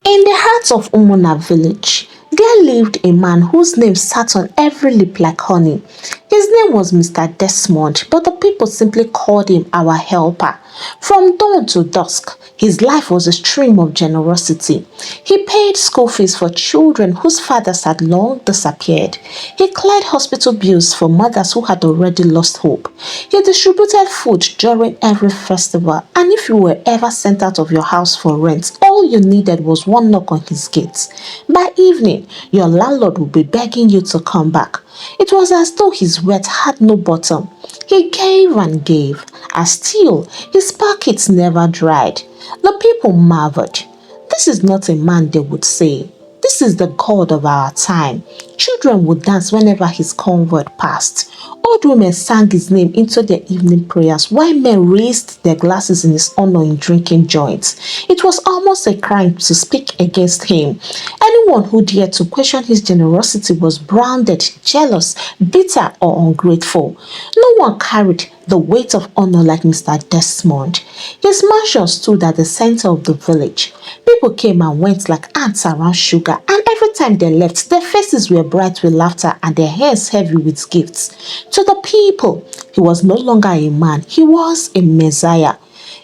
In the heart of Umuna village, there lived a man whose name sat on every lip like honey. His name was Mr. Desmond, but the people simply called him our helper. From dawn to dusk, his life was a stream of generosity. He paid school fees for children whose fathers had long disappeared. He cleared hospital bills for mothers who had already lost hope. He distributed food during every festival, and if you were ever sent out of your house for rent, all you needed was one knock on his gate. By evening, your landlord would be begging you to come back. It was as though his wealth had no bottom. He gave and gave, and still his pockets never dried. The people marveled. This is not a man, they would say. This is the God of our time. Children would dance whenever his convert passed. Old women sang his name into their evening prayers, while men raised their glasses in his honor in drinking joints. It was almost a crime to speak against him. Anyone who dared to question his generosity was branded jealous, bitter, or ungrateful. No one carried the weight of honor like Mr. Desmond. His mansion stood at the center of the village. People came and went like ants around sugar, and every time they left, their faces were bright with laughter and their hands heavy with gifts. To the people, he was no longer a man, he was a Messiah.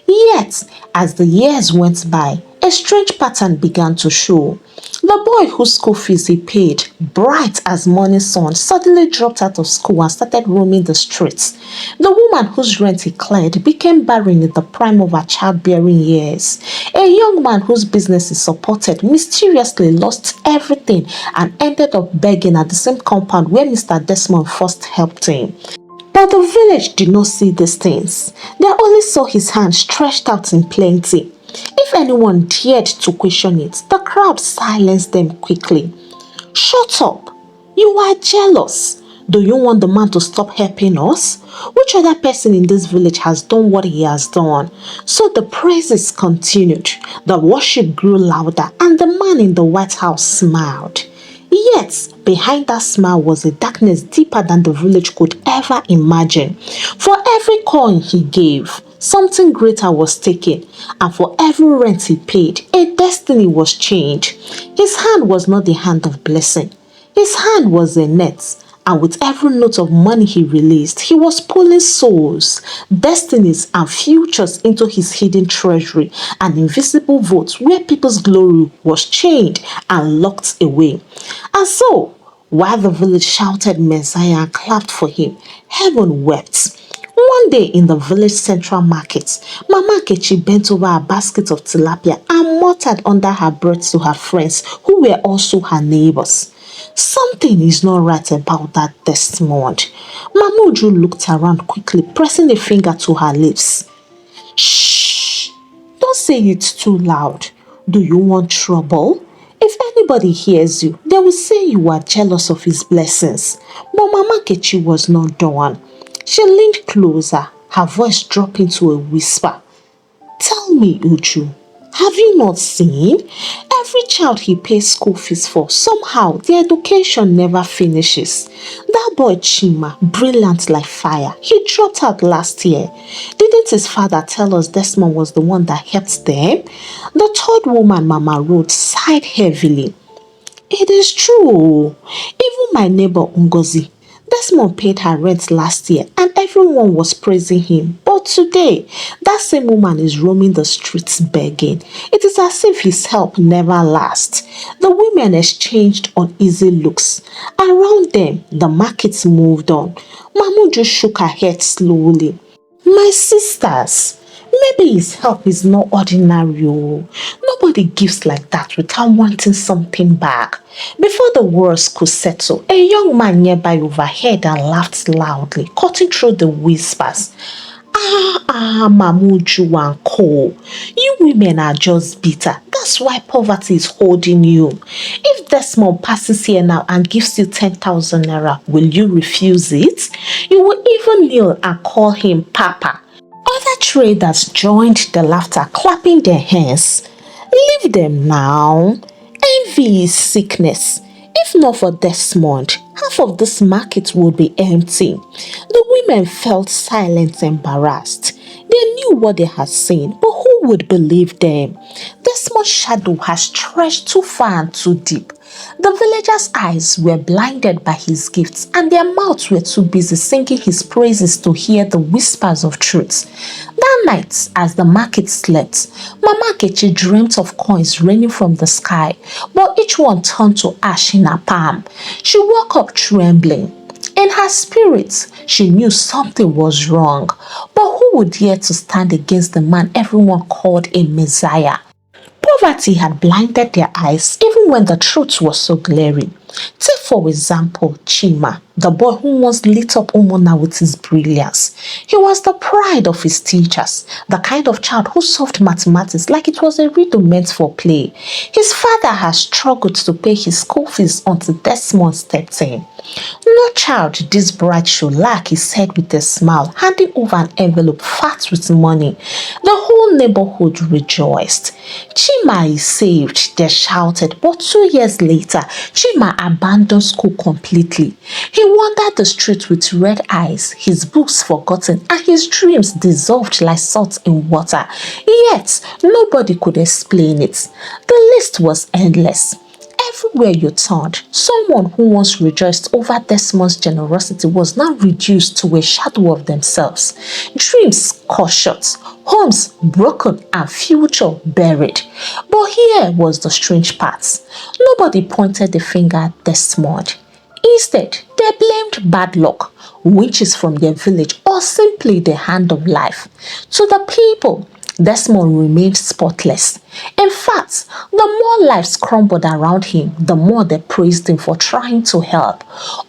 Yet, as the years went by, a strange pattern began to show. The boy whose school fees he paid, bright as morning sun, suddenly dropped out of school and started roaming the streets. The woman whose rent he cleared became barren in the prime of her childbearing years. A young man whose business he supported mysteriously lost everything and ended up begging at the same compound where Mr. Desmond first helped him. But the village did not see these things. They only saw his hand stretched out in plenty. If anyone dared to question it, the crowd silenced them quickly. Shut up! You are jealous. Do you want the man to stop helping us? Which other person in this village has done what he has done? So the praises continued, the worship grew louder, and the man in the White House smiled. Yet, behind that smile was a darkness deeper than the village could ever imagine. For every coin he gave, something greater was taken, and for every rent he paid, a destiny was changed. His hand was not the hand of blessing. His hand was a net, and with every note of money he released, he was pulling souls, destinies, and futures into his hidden treasury, an invisible vault where people's glory was chained and locked away. And so, while the village shouted Messiah and clapped for him, heaven wept. One day in the village central market, Mama Kechi bent over a basket of tilapia and muttered under her breath to her friends who were also her neighbors. Something is not right about that Desmond. Mama Uju looked around quickly, pressing a finger to her lips. Shh! Don't say it too loud. Do you want trouble? If anybody hears you, they will say you are jealous of his blessings. But Mama Kechi was not done. She leaned closer, her voice dropping to a whisper. Tell me, Uju, have you not seen? Every child he pays school fees for, somehow the education never finishes. That boy Chima, brilliant like fire, he dropped out last year. Didn't his father tell us Desmond was the one that helped them? The third woman, Mama Ruth, sighed heavily. It is true. Even my neighbor Ngozi, Desmond paid her rent last year and everyone was praising him. But today, that same woman is roaming the streets begging. It is as if his help never lasts. The women exchanged uneasy looks. Around them, the markets moved on. Mamu just shook her head slowly. My sisters, maybe his help is not ordinary. Nobody gives like that without wanting something back. Before the words could settle, a young man nearby overheard and laughed loudly, cutting through the whispers. Mamuju and Co. You women are just bitter. That's why poverty is holding you. If Desmond passes here now and gives you 10,000 naira, will you refuse it? You will even kneel and call him Papa. Other traders joined the laughter, clapping their hands. Leave them now. Envy is sickness. If not for Desmond, half of this market would be empty. The women felt silent and embarrassed. They They knew what they had seen, but who would believe them? Desmond's shadow had stretched too far and too deep. The villagers' eyes were blinded by his gifts, and their mouths were too busy singing his praises to hear the whispers of truth. That night, as the market slept, Mama Kechi dreamt of coins raining from the sky, but each one turned to ash in her palm. She woke up trembling. In her spirit, she knew something was wrong, but who would dare to stand against the man everyone called a Messiah? Poverty had blinded their eyes even when the truth was so glaring. Take for example Chima, the boy who once lit up Umona with his brilliance. He was the pride of his teachers, the kind of child who solved mathematics like it was a riddle meant for play. His father had struggled to pay his school fees until Desmond stepped in. No child this bright should lack, he said with a smile, handing over an envelope fat with money. The whole neighborhood rejoiced. Chima is saved, they shouted, but 2 years later, Chima abandoned school completely. He wandered the streets with red eyes, his books forgotten, and his dreams dissolved like salt in water. Yet, nobody could explain it. The list was endless. Everywhere you turned, someone who once rejoiced over Desmond's generosity was now reduced to a shadow of themselves. Dreams cut short, homes broken, and future buried. But here was the strange part. Nobody pointed the finger at Desmond. Instead, they blamed bad luck, witches from their village, or simply the hand of life. To the people, Desmond remained spotless. In fact, the more lives crumbled around him, the more they praised him for trying to help.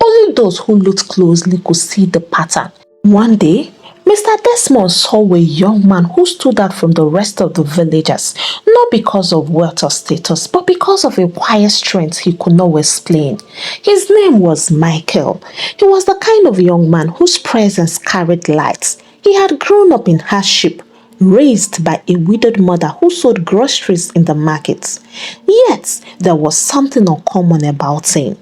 Only those who looked closely could see the pattern. One day, Mr. Desmond saw a young man who stood out from the rest of the villagers, not because of wealth or status, but because of a quiet strength he could not explain. His name was Michael. He was the kind of young man whose presence carried light. He had grown up in hardship, raised by a widowed mother who sold groceries in the markets. Yet, there was something uncommon about him.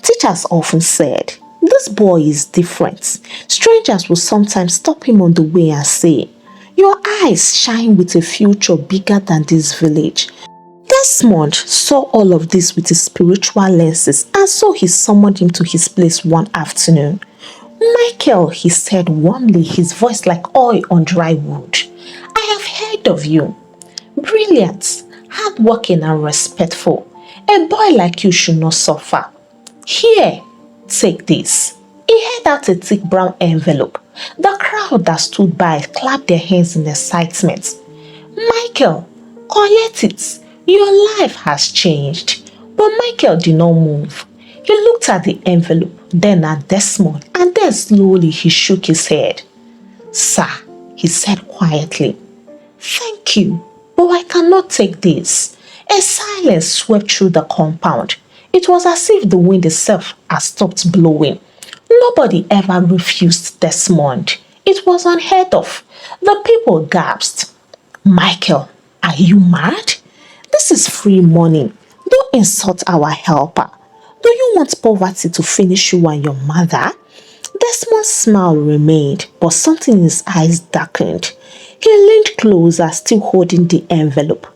Teachers often said, "This boy is different." Strangers would sometimes stop him on the way and say, "Your eyes shine with a future bigger than this village." Desmond saw all of this with his spiritual lenses, and so he summoned him to his place one afternoon. "Michael," he said warmly, his voice like oil on dry wood, "I have heard of you. Brilliant, hardworking and respectful. A boy like you should not suffer. Here, take this." He held out a thick brown envelope. The crowd that stood by clapped their hands in excitement. "Michael, collect it. Your life has changed." But Michael did not move. He looked at the envelope, then at Desmond, and then slowly he shook his head. "Sir," he said quietly, "thank you, but I cannot take this." A silence swept through the compound. It was as if the wind itself had stopped blowing. Nobody ever refused Desmond. It was unheard of. The people gasped. "Michael, are you mad? This is free money. Don't insult our helper. Do you want poverty to finish you and your mother?" Desmond's smile remained, but something in his eyes darkened. He leaned closer, still holding the envelope.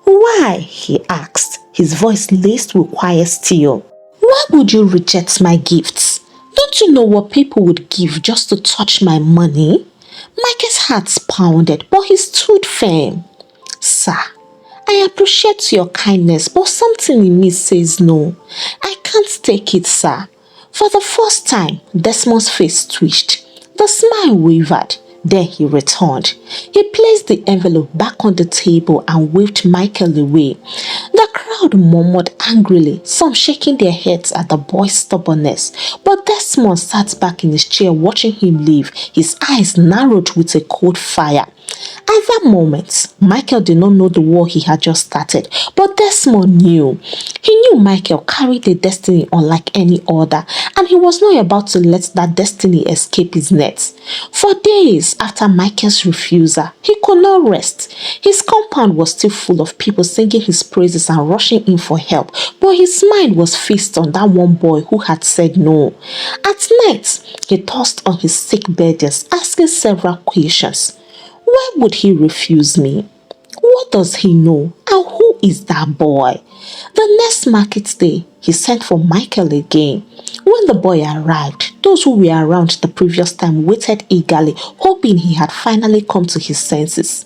"Why?" he asked, his voice laced with quiet steel. "Why would you reject my gifts? Don't you know what people would give just to touch my money?" Mike's heart pounded, but he stood firm. "Sir, I appreciate your kindness, but something in me says no. I can't take it, sir." For the first time, Desmond's face twitched. The smile wavered. Then he returned. He placed the envelope back on the table and waved Michael away. The crowd murmured angrily, some shaking their heads at the boy's stubbornness. But Desmond sat back in his chair watching him leave, his eyes narrowed with a cold fire. At that moment, Michael did not know the war he had just started, but Desmond knew. He knew Michael carried a destiny unlike any other, and he was not about to let that destiny escape his net. For days after Michael's refusal, he could not rest. His compound was still full of people singing his praises and rushing in for help, but his mind was fixed on that one boy who had said no. At night, he tossed on his sick bed, asking several questions. Why would he refuse me? What does he know? And who is that boy? The next market day, he sent for Michael again. When the boy arrived, those who were around the previous time waited eagerly, hoping he had finally come to his senses.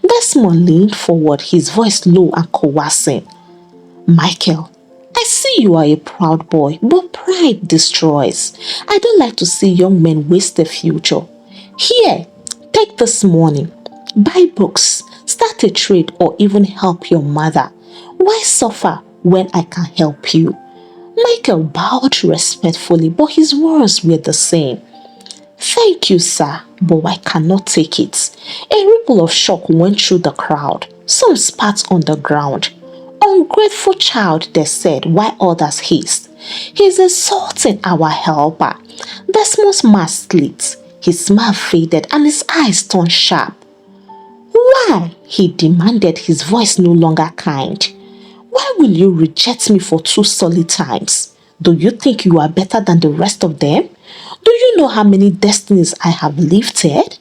Desmond leaned forward, his voice low and coercing. Michael, I see you are a proud boy, but pride destroys. I don't like to see young men waste their future. Here, take this money. Buy books, start a trade, or even help your mother. Why suffer when I can help you? Michael bowed respectfully, but his words were the same. Thank you, sir, but I cannot take it. A ripple of shock went through the crowd. Some spat on the ground. Ungrateful child, they said, while others hissed. He's insulting our helper. Desmond's mask lit. His smile faded and his eyes turned sharp. Why? He demanded, his voice no longer kind. Why will you reject me for 2 solid times? Do you think you are better than the rest of them? Do you know how many destinies I have lifted?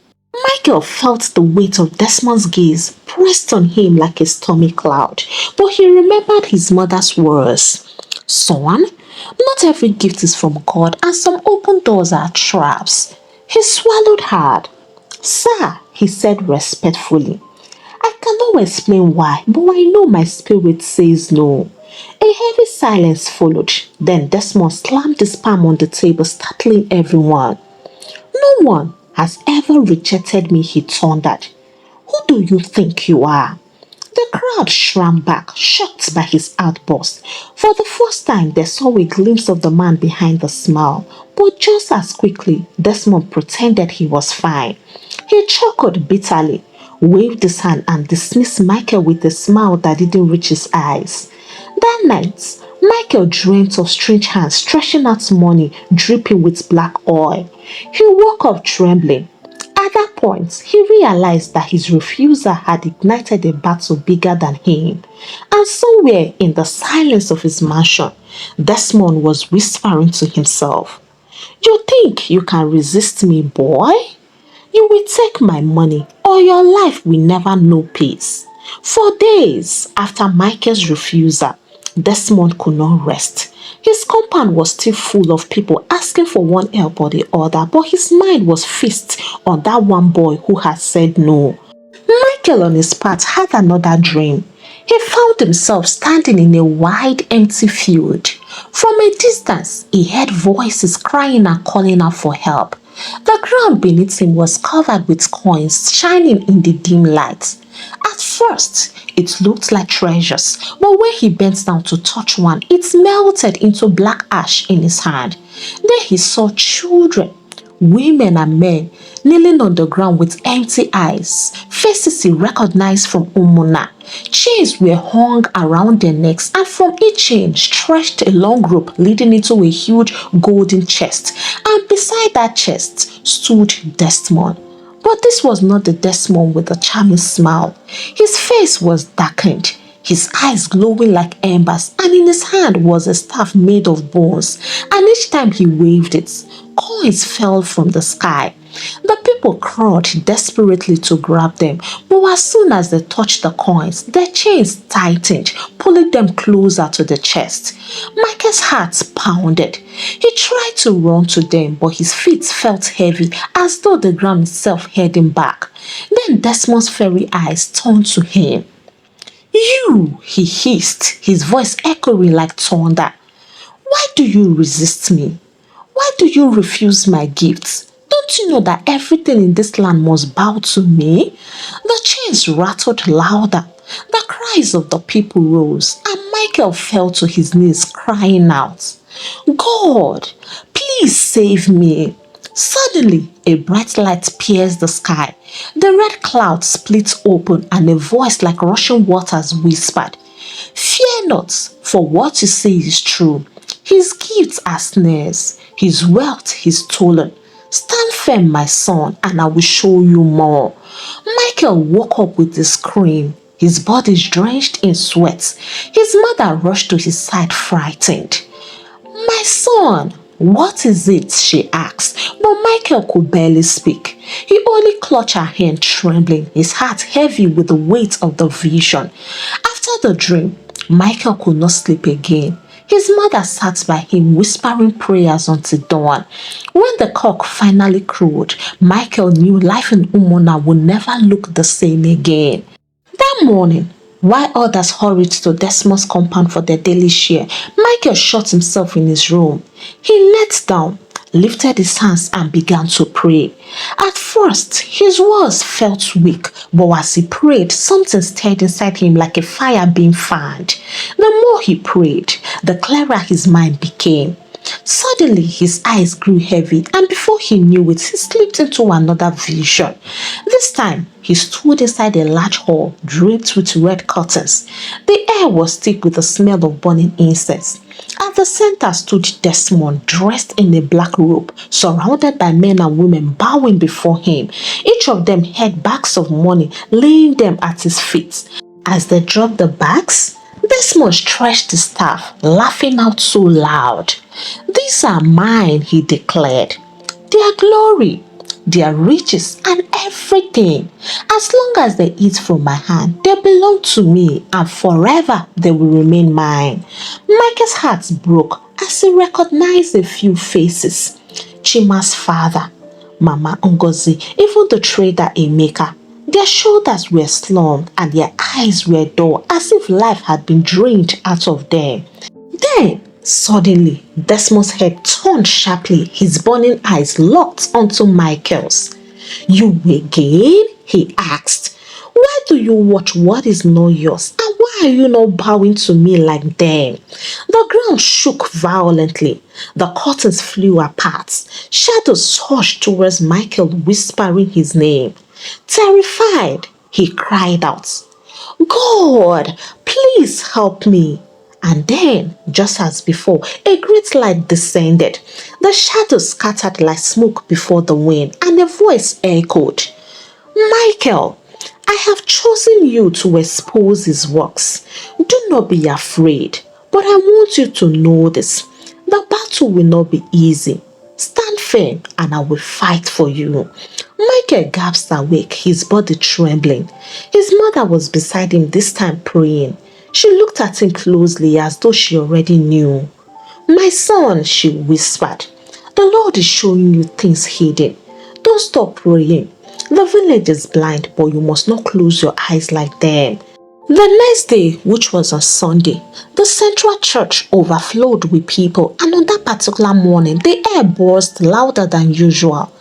Michael felt the weight of Desmond's gaze pressed on him like a stormy cloud, but he remembered his mother's words. Son, not every gift is from God and some open doors are traps. He swallowed hard. Sir, he said respectfully, I cannot explain why, but I know my spirit says no. A heavy silence followed. Then Desmond slammed his palm on the table, startling everyone. No one has ever rejected me, he thundered. Who do you think you are? The crowd shrank back, shocked by his outburst. For the first time, they saw a glimpse of the man behind the smile. But just as quickly, Desmond pretended he was fine. He chuckled bitterly, waved his hand, and dismissed Michael with a smile that didn't reach his eyes. That night, Michael dreamt of strange hands stretching out money dripping with black oil. He woke up trembling. At that point, he realized that his refuser had ignited a battle bigger than him. And somewhere in the silence of his mansion, Desmond was whispering to himself, You think you can resist me, boy? You will take my money or your life will never know peace. For days after Michael's refusal, Desmond could not rest. His compound was still full of people asking for one help or the other, but his mind was fixed on that one boy who had said no. Michael, on his part, had another dream. He found himself standing in a wide, empty field. From a distance, he heard voices crying and calling out for help. The ground beneath him was covered with coins shining in the dim light. At first, it looked like treasures, but when he bent down to touch one, it melted into black ash in his hand. Then he saw children, women and men kneeling on the ground with empty eyes, faces he recognized from Umuna. Chains were hung around their necks, and from each chain stretched a long rope leading into a huge golden chest, and beside that chest stood Desmond. But this was not the Desmond with the charming smile. His face was darkened, his eyes glowing like embers, and in his hand was a staff made of bones, and each time he waved it, coins fell from the sky. The people crawled desperately to grab them, but as soon as they touched the coins, their chains tightened, pulling them closer to the chest. Michael's heart pounded. He tried to run to them, but his feet felt heavy, as though the ground itself held him back. Then Desmond's fairy eyes turned to him. You, he hissed, his voice echoing like thunder. Why do you resist me? Why do you refuse my gifts? Don't you know that everything in this land must bow to me? The chains rattled louder. The cries of the people rose, and Michael fell to his knees, crying out, God, please save me. Suddenly, a bright light pierced the sky. The red cloud split open, and a voice like rushing waters whispered, Fear not, for what you say is true. His gifts are snares, his wealth is stolen. Stand firm, my son, and I will show you more. Michael woke up with a scream, his body drenched in sweat. His mother rushed to his side, frightened. My son, What is it? She asked, but Michael could barely speak. He only clutched her hand trembling, his heart heavy with the weight of the vision. After the dream, Michael could not sleep again. His mother sat by him whispering prayers until dawn. When the cock finally crowed, Michael knew life in Umona would never look the same again. That morning, while others hurried to Desmond's compound for their daily share, Michael shut himself in his room. He knelt down, lifted his hands and began to pray. At first, his words felt weak, but as he prayed, something stirred inside him like a fire being fanned. The more he prayed, the clearer his mind became. Suddenly, his eyes grew heavy, and before he knew it, he slipped into another vision. This time, he stood inside a large hall draped with red curtains. The air was thick with the smell of burning incense. At the center stood Desmond, dressed in a black robe, surrounded by men and women bowing before him. Each of them had bags of money, laying them at his feet. As they dropped the bags, Desmond stretched his staff, laughing out so loud. "These are mine," he declared. "Their glory, their riches, and everything. As long as they eat from my hand, they belong to me, and forever they will remain mine." Michael's heart broke as he recognized a few faces. Chima's father, Mama Ngozi, even the trader Emeka. Their shoulders were slumped and their eyes were dull, as if life had been drained out of them. Then, suddenly, Desmond's head turned sharply, his burning eyes locked onto Michael's. "You again?" he asked. "Why do you watch what is not yours? And why are you not bowing to me like them?" The ground shook violently. The curtains flew apart. Shadows hushed towards Michael, whispering his name. Terrified, he cried out, "God, please help me." And then, just as before, a great light descended. The shadows scattered like smoke before the wind, and a voice echoed, "Michael, I have chosen you to expose his works. Do not be afraid, but I want you to know this. The battle will not be easy. Stand firm and I will fight for you." Michael gasped awake, his body trembling. His mother was beside him this time praying. She looked at him closely as though she already knew. "My son," she whispered, "the Lord is showing you things hidden. Don't stop praying. The village is blind, but you must not close your eyes like them." The next day, which was on Sunday, the central church overflowed with people, and on that particular morning, the air buzzed louder than usual.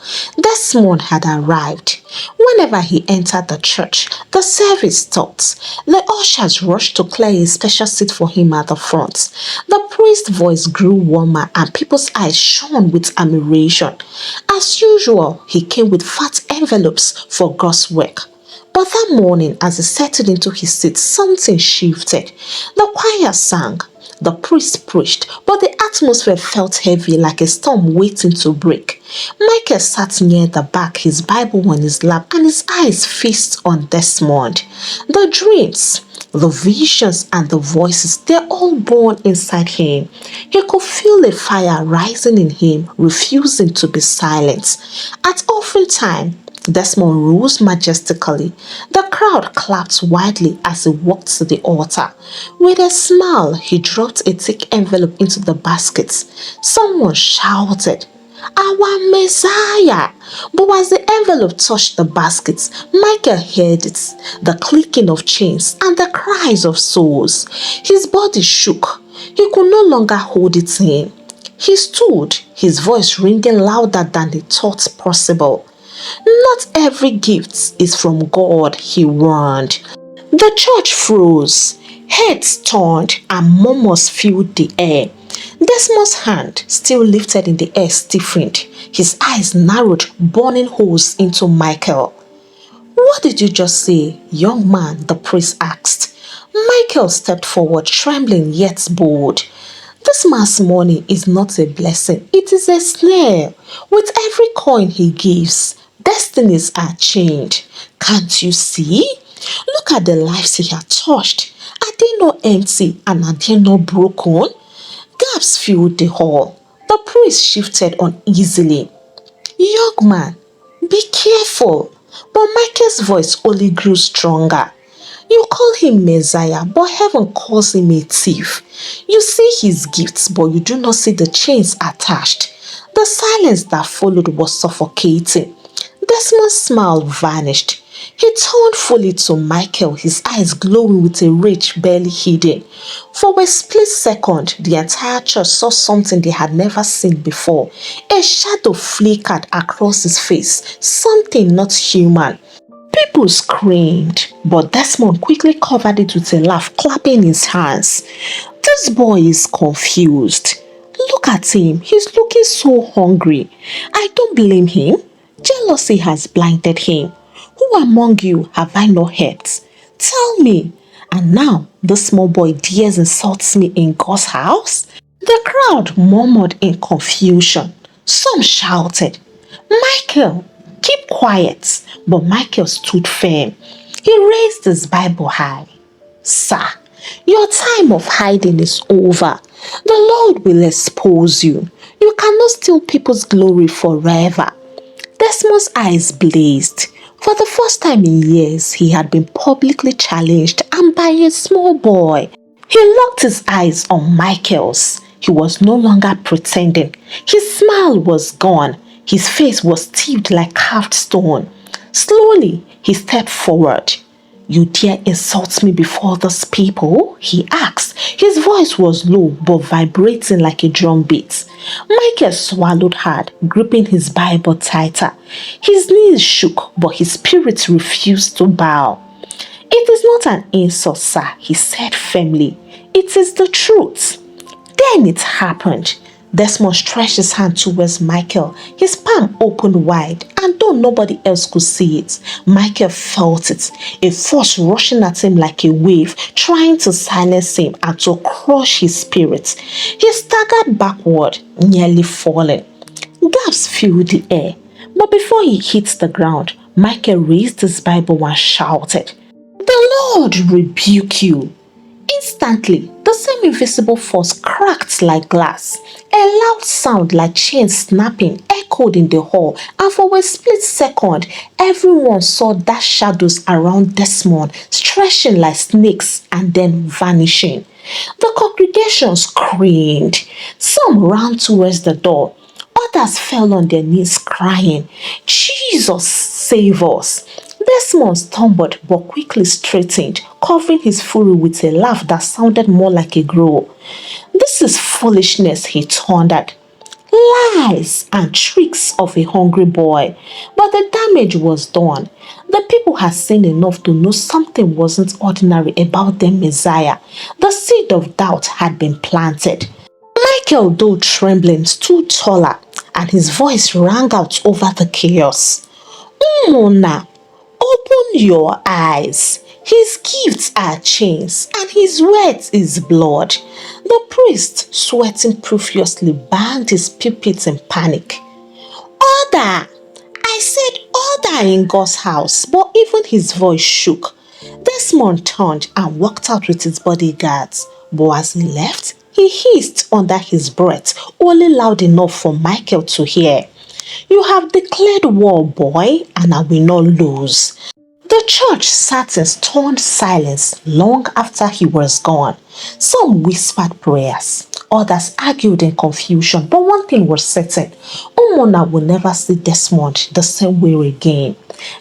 Desmond had arrived. Whenever he entered the church, the service stopped. The ushers rushed to clear a special seat for him at the front. The priest's voice grew warmer, and people's eyes shone with admiration. As usual, he came with fat envelopes for God's work. But that morning, as he settled into his seat, something shifted. The choir sang, the priest preached, but the atmosphere felt heavy like a storm waiting to break. Michael sat near the back, his Bible on his lap, and his eyes fixed on Desmond. The dreams, the visions, and the voices, they're all born inside him. He could feel a fire rising in him, refusing to be silent. At offering time, Desmond rose majestically. The crowd clapped wildly as he walked to the altar. With a smile, he dropped a thick envelope into the basket. Someone shouted, "Our Messiah!" But as the envelope touched the basket, Michael heard it, the clicking of chains and the cries of souls. His body shook. He could no longer hold it in. He stood, his voice ringing louder than he thought possible. "Not every gift is from God," he warned. The church froze, heads turned, and murmurs filled the air. Desmond's hand, still lifted in the air, stiffened. His eyes narrowed, burning holes into Michael. "What did you just say, young man?" the priest asked. Michael stepped forward, trembling yet bold. "This man's money is not a blessing, it is a snare. With every coin he gives, destinies are changed. Can't you see? Look at the lives he has touched. Are they not empty and are they not broken?" Gasps filled the hall. The priest shifted uneasily. "Young man, be careful." But Michael's voice only grew stronger. "You call him Messiah, but heaven calls him a thief. You see his gifts, but you do not see the chains attached." The silence that followed was suffocating. Desmond's smile vanished. He turned fully to Michael, his eyes glowing with a rage barely hidden. For a split second, the entire church saw something they had never seen before. A shadow flickered across his face, something not human. People screamed, but Desmond quickly covered it with a laugh, clapping his hands. "This boy is confused. Look at him, he's looking so hungry. I don't blame him. Jealousy has blinded him. Who among you have I not hurt? Tell me." And now the small boy dares insults me in God's house? The crowd murmured in confusion. Some shouted, "Michael, keep quiet." But Michael stood firm. He raised his Bible high. "Sir, your time of hiding is over. The Lord will expose you. You cannot steal people's glory forever." Desmond's eyes blazed. For the first time in years, he had been publicly challenged, and by a small boy. He locked his eyes on Michael's. He was no longer pretending. His smile was gone. His face was tipped like carved stone. Slowly, he stepped forward. "You dare insult me before these people?" he asked. His voice was low but vibrating like a drum beat. Michael swallowed hard, gripping his Bible tighter. His knees shook, but his spirit refused to bow. "It is not an insult, sir," he said firmly. "It is the truth." Then it happened. Desmond stretched his hand towards Michael. His palm opened wide, and though nobody else could see it, Michael felt it, a force rushing at him like a wave, trying to silence him and to crush his spirit. He staggered backward, nearly falling. Gasps filled the air, but before he hit the ground, Michael raised his Bible and shouted, "The Lord rebuke you." Instantly, the same invisible force cracked like glass. A loud sound like chains snapping echoed in the hall, and for a split second, everyone saw dark shadows around Desmond stretching like snakes and then vanishing. The congregation screamed. Some ran towards the door. Others fell on their knees crying, "Jesus, save us." Desmond stumbled but quickly straightened, covering his fury with a laugh that sounded more like a growl. "This is foolishness," he thundered. "Lies and tricks of a hungry boy." But the damage was done. The people had seen enough to know something wasn't ordinary about their Messiah. The seed of doubt had been planted. Michael, though trembling, stood taller, and his voice rang out over the chaos. "Umuna, open your eyes. His gifts are chains, and his words is blood." The priest, sweating profusely, banged his pulpit in panic. "Order! I said order in God's house," but even his voice shook. Desmond turned and walked out with his bodyguards, but as he left, he hissed under his breath, only loud enough for Michael to hear. "You have declared war, boy, and I will not lose." The church sat in stunned silence long after he was gone. Some whispered prayers, others argued in confusion, but one thing was certain: Umona will never see Desmond the same way again.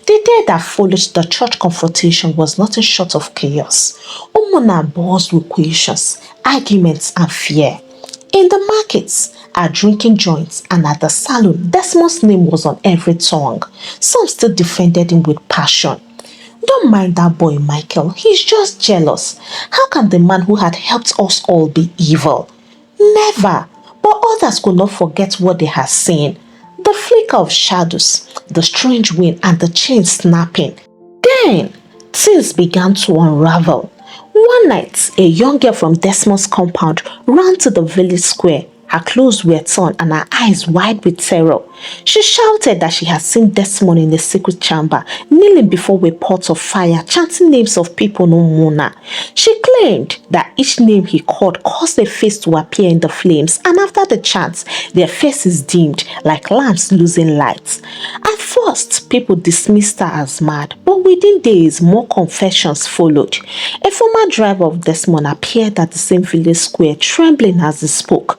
The day that followed the church confrontation was nothing short of chaos. Umona buzzed with questions, arguments, and fear. In the markets, at drinking joints, and at the saloon, Desmond's name was on every tongue. Some still defended him with passion. "Don't mind that boy, Michael. He's just jealous. How can the man who had helped us all be evil?" Never. But others could not forget what they had seen. The flicker of shadows, the strange wind, and the chain snapping. Then, things began to unravel. One night, a young girl from Desmond's compound ran to the village square, Her clothes were torn and her eyes wide with terror. She shouted that she had seen Desmond in the secret chamber, kneeling before a pot of fire, chanting names of people no Mona. She claimed that each name he called caused a face to appear in the flames, and after the chants, their faces dimmed like lamps losing light. At first, people dismissed her as mad, but within days, more confessions followed. A former driver of Desmond appeared at the same village square, trembling as he spoke.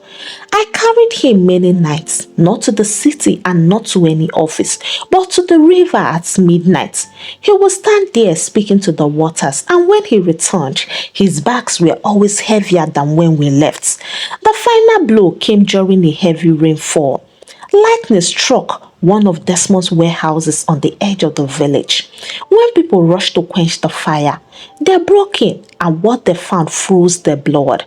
I carried him many nights, not to the city and not to any office, but to the river at midnight. He would stand there speaking to the waters, and when he returned, his bags were always heavier than when we left. The final blow came during a heavy rainfall. Lightning struck one of Desmond's warehouses on the edge of the village. When people rushed to quench the fire, they broke in and what they found froze their blood.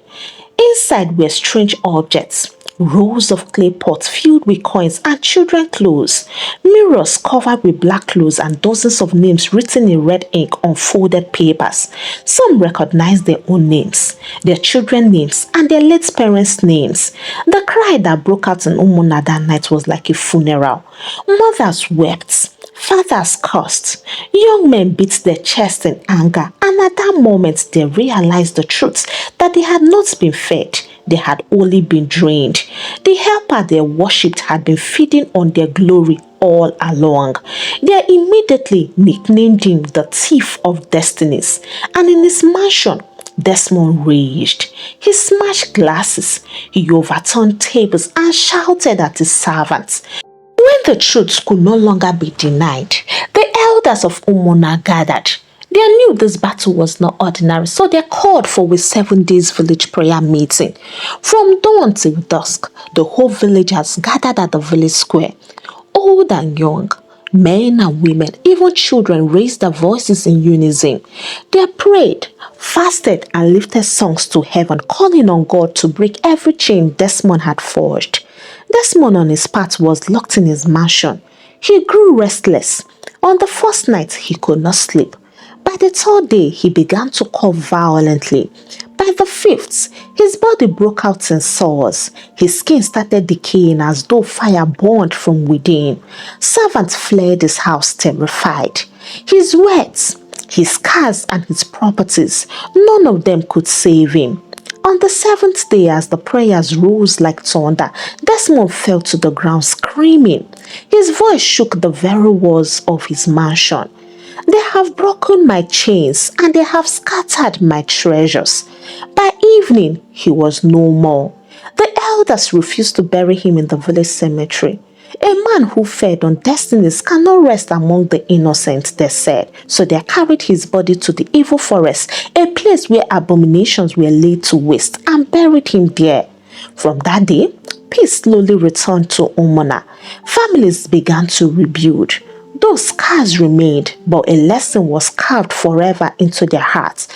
Inside were strange objects, rows of clay pots filled with coins and children's clothes, mirrors covered with black clothes and dozens of names written in red ink on folded papers. Some recognized their own names, their children's names, and their late parents' names. The cry that broke out in Umuna that night was like a funeral. Mothers wept. Fathers cursed. Young men beat their chests in anger, and at that moment they realized the truth that they had not been fed, they had only been drained. The helper they worshipped had been feeding on their glory all along. They immediately nicknamed him the Thief of Destinies, and in his mansion, Desmond raged. He smashed glasses, he overturned tables, and shouted at his servants. When the truth could no longer be denied, the elders of Umona gathered. They knew this battle was not ordinary, so they called for a 7-day village prayer meeting. From dawn till dusk, the whole villagers gathered at the village square. Old and young, men and women, even children raised their voices in unison. They prayed, fasted, and lifted songs to heaven, calling on God to break every chain Desmond had forged. Desmond on his part was locked in his mansion. He grew restless. On the first night, he could not sleep. By the third day, he began to cough violently. By the fifth, his body broke out in sores. His skin started decaying as though fire burned from within. Servants fled his house terrified. His words, his scars, and his properties, none of them could save him. On the 7th day, as the prayers rose like thunder, Desmond fell to the ground screaming. His voice shook the very walls of his mansion. They have broken my chains and they have scattered my treasures. By evening, he was no more. The elders refused to bury him in the village cemetery. A man who fed on destinies cannot rest among the innocent, they said. So they carried his body to the evil forest, a place where abominations were laid to waste, and buried him there. From that day, peace slowly returned to Umona. Families began to rebuild. Those scars remained, but a lesson was carved forever into their hearts,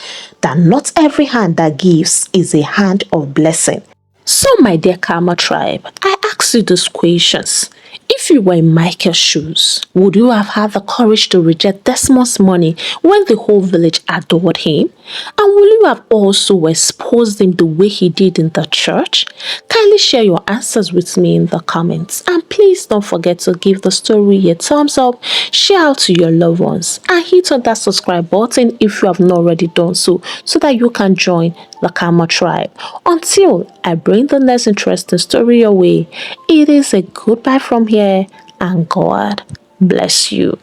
that not every hand that gives is a hand of blessing. So, my dear Kamma tribe, I ask you these questions. If you were in Michael's shoes, would you have had the courage to reject Desmond's money when the whole village adored him? And will you have also exposed him the way he did in the church? Kindly share your answers with me in the comments. And please don't forget to give the story a thumbs up, share out to your loved ones, and hit on that subscribe button if you have not already done so that you can join the Kamma tribe. Until I bring the next interesting story your way, it is a goodbye from here, and God bless you.